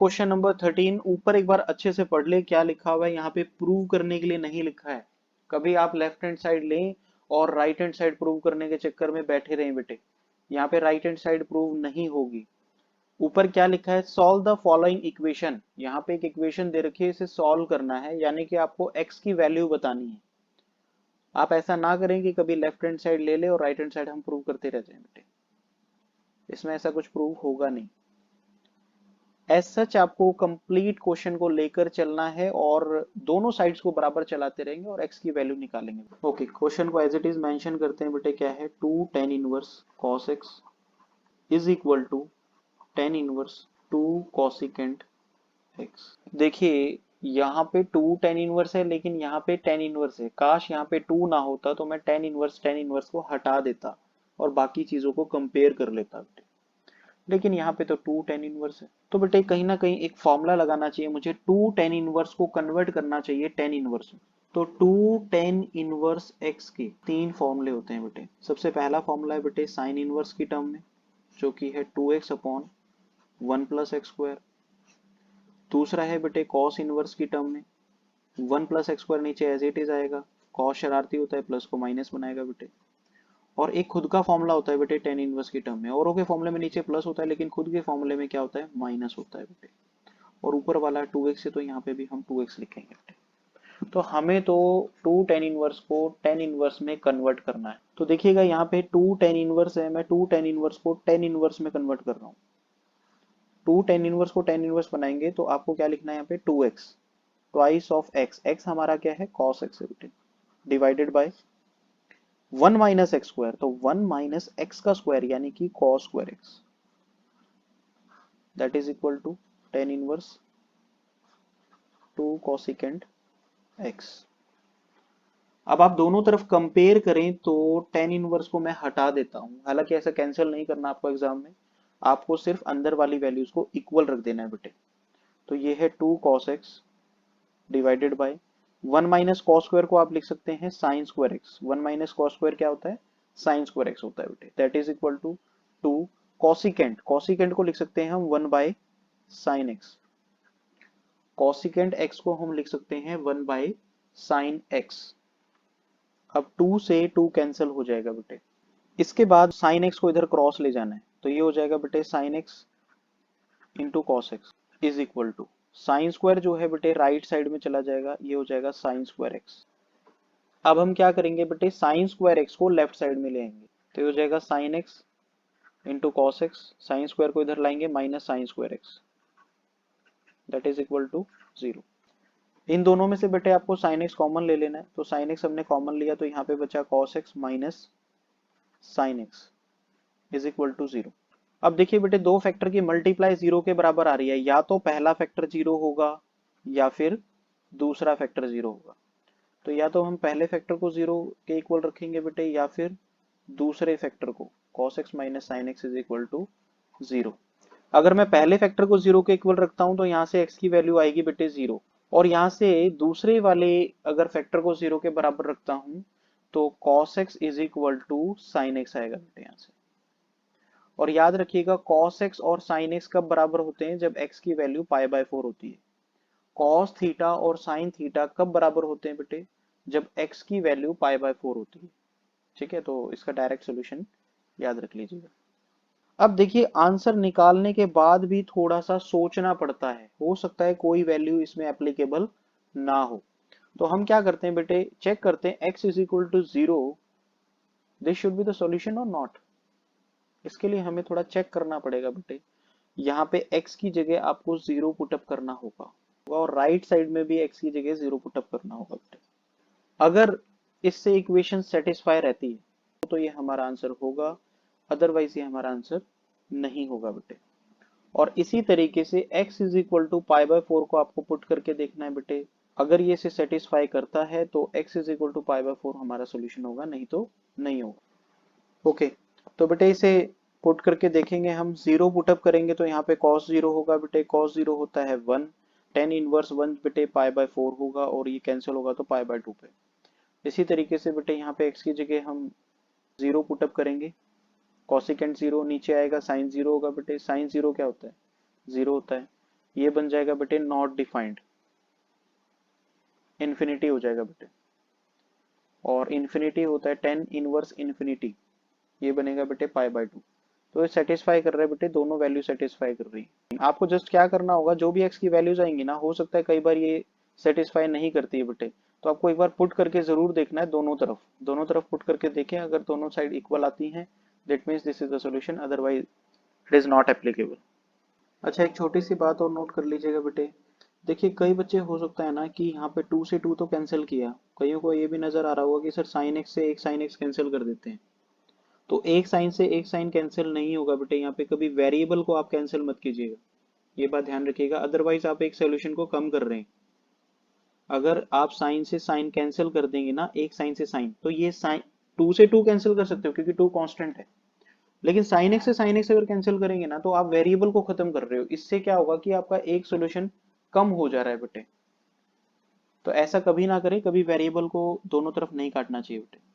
Question number 13 ऊपर एक बार अच्छे से पढ़ ले क्या लिखा हुआ है। यहाँ पे प्रूव करने के लिए नहीं लिखा है। कभी आप लेफ्ट हैंड साइड लें और राइट हैंड साइड प्रूव करने के चक्कर में बैठे रहें बेटे। यहाँ पे राइट हैंड साइड प्रूव नहीं होगी। ऊपर क्या लिखा है, सॉल्व द फॉलोइंग इक्वेशन। यहाँ पे एक इक्वेशन दे रखी है, इसे सॉल्व करना है, यानी कि आपको x की वैल्यू बतानी है। आप ऐसा ना करें कि कभी लेफ्ट हैंड साइड ले ले और राइट हैंड साइड हम प्रूव करते रह जाएं बेटे। इसमें ऐसा कुछ प्रूव होगा नहीं। एज सच आपको कंप्लीट क्वेश्चन को लेकर चलना है और दोनों साइड्स को बराबर चलाते रहेंगे और x की वैल्यू निकालेंगे। ओके, क्वेश्चन को एज इट इज मेंशन करते हैं बेटे। क्या है, 2 tan inverse cos x is equal to tan inverse 2 cosecant x। देखिए यहाँ पे 2 tan इनवर्स है, लेकिन यहाँ पे tan इनवर्स है। काश यहाँ पे 2 ना होता तो मैं tan इनवर्स को हटा देता और बाकी चीजों को कंपेयर कर लेता बेटे। लेकिन यहाँ पे तो 2 tan इनवर्स है, तो बेटे कहीं ना कहीं एक फॉर्मूला लगाना चाहिए मुझे। 2 tan इनवर्स को कन्वर्ट करना चाहिए tan इनवर्स में। तो 2 tan इनवर्स x के तीन फॉर्मूले होते हैं बेटे। सबसे पहला फॉर्मूला है बेटे साइन इनवर्स की टर्म में, जो कि है 2x upon 1 plus x square. दूसरा है बेटे कॉस इनवर्स की टर्म में, 1 प्लस एक्स स्क्वायर नीचे एज इट इज आएगा, कॉस शरारती होता है, प्लस को माइनस बनाएगा बेटे। और एक खुद का फॉर्मूला होता है बेटे टेन इनवर्स की टर्म में। औरों के फॉर्मूले में नीचे प्लस होता है, लेकिन खुद के फॉर्मूले में क्या होता है, माइनस होता है बेटे। और ऊपर वाला 2x है, तो यहाँ पे भी हम 2x लिखेंगे बेटे। तो हमें तो 2 टेन इनवर्स को टेन इनवर्स में कन्वर्ट करना है। तो देखिएगा यहाँ पे 2 टेन इनवर्स है, मैं 2 टेन इनवर्स को टेन इनवर्स में कन्वर्ट कर रहा हूँ। 2 टेन इनवर्स को टेन इनवर्स बनाएंगे तो आपको क्या लिखना है यहाँ पे, 2x twice of x। x हमारा क्या है, cos x है बेटे, divided by 1 minus x square. तो 1 माइनस एक्स का स्क्वायर यानी कि cos square x, that is equal to tan inverse 2 cosecant x। अब आप दोनों तरफ कंपेयर करें तो टेन इनवर्स को मैं हटा देता हूं। हालांकि ऐसा कैंसिल नहीं करना आपको एग्जाम में, आपको सिर्फ अंदर वाली वैल्यूज को इक्वल रख देना है बेटे। तो ये है 2 cos x divided by 1 minus cos square को आप लिख सकते हैं sine square x. 1 minus cos square क्या होता है, साइन स्क्वायर एक्स होता है बेटे, that is equal to 2 cosecant. Cosecant को लिख सकते हैं हम 1 by sine x. Cosecant x को हम लिख सकते हैं 1 बाय साइन एक्स। अब 2 से 2 कैंसिल हो जाएगा बेटे। इसके बाद साइन एक्स को इधर क्रॉस ले जाना है, तो ये हो जाएगा बेटे sine x into cos x is equal to sine square जो है बेटे राइट साइड में चला जाएगा, ये हो जाएगा साइन स्क्वायर एक्स। अब हम क्या करेंगे बेटे, साइन स्क्वायर एक्स को लेफ्ट साइड में ले आएंगे, तो ये हो जाएगा sine x into cos x. Sine square को इधर लाएंगे minus sine square x, that is equal to 0। इन दोनों में से बेटे आपको साइन एक्स कॉमन ले लेना है, तो साइन एक्स हमने कॉमन लिया, तो यहाँ पे बचा cos x minus sine x is equal to 0। अब देखिए बेटे, दो फैक्टर की मल्टीप्लाई 0 के बराबर आ रही है, या तो पहला फैक्टर 0 होगा या फिर दूसरा फैक्टर 0 होगा। तो या तो हम पहले फैक्टर को 0 के इक्वल रखेंगे बेटे, या फिर दूसरे फैक्टर को cos x minus sine x is equal to 0। अगर मैं पहले फैक्टर को 0 के इक्वल रखता हूं तो यहाँ से x की वैल्यू आएगी बेटे 0। और यहाँ से दूसरे वाले अगर फैक्टर को 0 के बराबर रखता हूं तो cos x is equal to sine x आएगा बेटे यहाँ से। और याद रखिएगा cos x और sin x कब बराबर होते हैं, जब x की वैल्यू पाई बाय 4 होती है। cos थीटा और sin थीटा कब बराबर होते हैं बेटे, जब x की वैल्यू पाई बाय 4 होती है। ठीक है, तो इसका डायरेक्ट सॉल्यूशन याद रख लीजिएगा। अब देखिए, आंसर निकालने के बाद भी थोड़ा सा सोचना पड़ता है, हो सकता है कोई वैल्यू इसमें एप्लीकेबल ना हो। तो हम क्या करते हैं बेटे, चेक करते हैं x is equal to 0, this should be the solution और नॉट। इसके लिए हमें थोड़ा चेक करना पड़ेगा बेटे। यहाँ पे x की जगह आपको 0 पुटअप करना होगा, और राइट साइड में भी x की जगह 0 पुटअप करना होगा बेटे। अगर इससे इक्वेशन सेटिस्फाई रहती है तो ये हमारा आंसर होगा, अदरवाइज ये हमारा आंसर नहीं होगा बेटे। और इसी तरीके से x is equal to pi by 4 को आपको पुट करके देखना है बेटे। अगर ये इसे सेटिस्फाई करता है तो x is equal to pi by 4 हमारा सोल्यूशन होगा, नहीं तो नहीं होगा। ओके, तो बेटे इसे पुट करके देखेंगे हम। 0 पुटअप करेंगे तो यहाँ पे cos 0 होगा बेटे, cos 0 होता है 1, tan इनवर्स 1 बेटे पाई बाय 4 होगा, और ये कैंसिल होगा तो पाई बाय 2 पे। इसी तरीके से बेटे यहाँ पे x की जगह हम 0 पुटअप करेंगे, कॉसिकेंट 0 नीचे आएगा, साइन 0 होगा बेटे। साइन 0 क्या होता है, 0 होता है। ये बन जाएगा बेटे नॉट डिफाइंड, इन्फिनिटी हो जाएगा बेटे। और इन्फिनिटी होता है टेन इनवर्स इन्फिनिटी, ये बनेगा बेटे पाई बाय 2। तो ये सेटिस्फाई कर रहा है बेटे, दोनों वैल्यू सेटिस्फाई कर रही है। आपको जस्ट क्या करना होगा, जो भी एक्स की वैल्यूज आएंगी ना, हो सकता है कई बार ये सेटिस्फाई नहीं करती है बेटे, तो आपको एक बार पुट करके जरूर देखना है दोनों तरफ, दोनों तरफ पुट करके देखें, अगर दोनों साइड इक्वल आती हैं that means this is the solution, otherwise it is not applicable. अच्छा, एक छोटी सी बात और नोट कर लीजिएगा बेटे, देखिए कई बच्चे हो सकता है ना कि यहाँ पे 2 से 2 तो कैंसिल किया, कईयों को ये भी नजर आ रहा होगा कि सर साइन एक्स से एक साइन एक्स कैंसिल कर देते हैं। तो एक साइन से एक साइन कैंसिल नहीं होगा बेटे, यहाँ पे कभी वेरिएबल को आप कैंसिल मत कीजिएगा, ये बात ध्यान रखिएगा, अदरवाइज आप एक सोल्यूशन को कम कर रहे हैं। अगर आप साइन से साइन कैंसिल कर देंगे ना, एक साइन से साइन, तो ये साइन 2 से 2 कैंसिल कर सकते हो क्योंकि 2 कांस्टेंट है, लेकिन साइन एक्स से साइन एक्स अगर कैंसिल करेंगे ना तो आप वेरिएबल को खत्म कर रहे हो, इससे क्या होगा कि आपका एक सोल्यूशन कम हो जा रहा है बेटे। तो ऐसा कभी ना करें, कभी वेरिएबल को दोनों तरफ नहीं काटना चाहिए बेटे।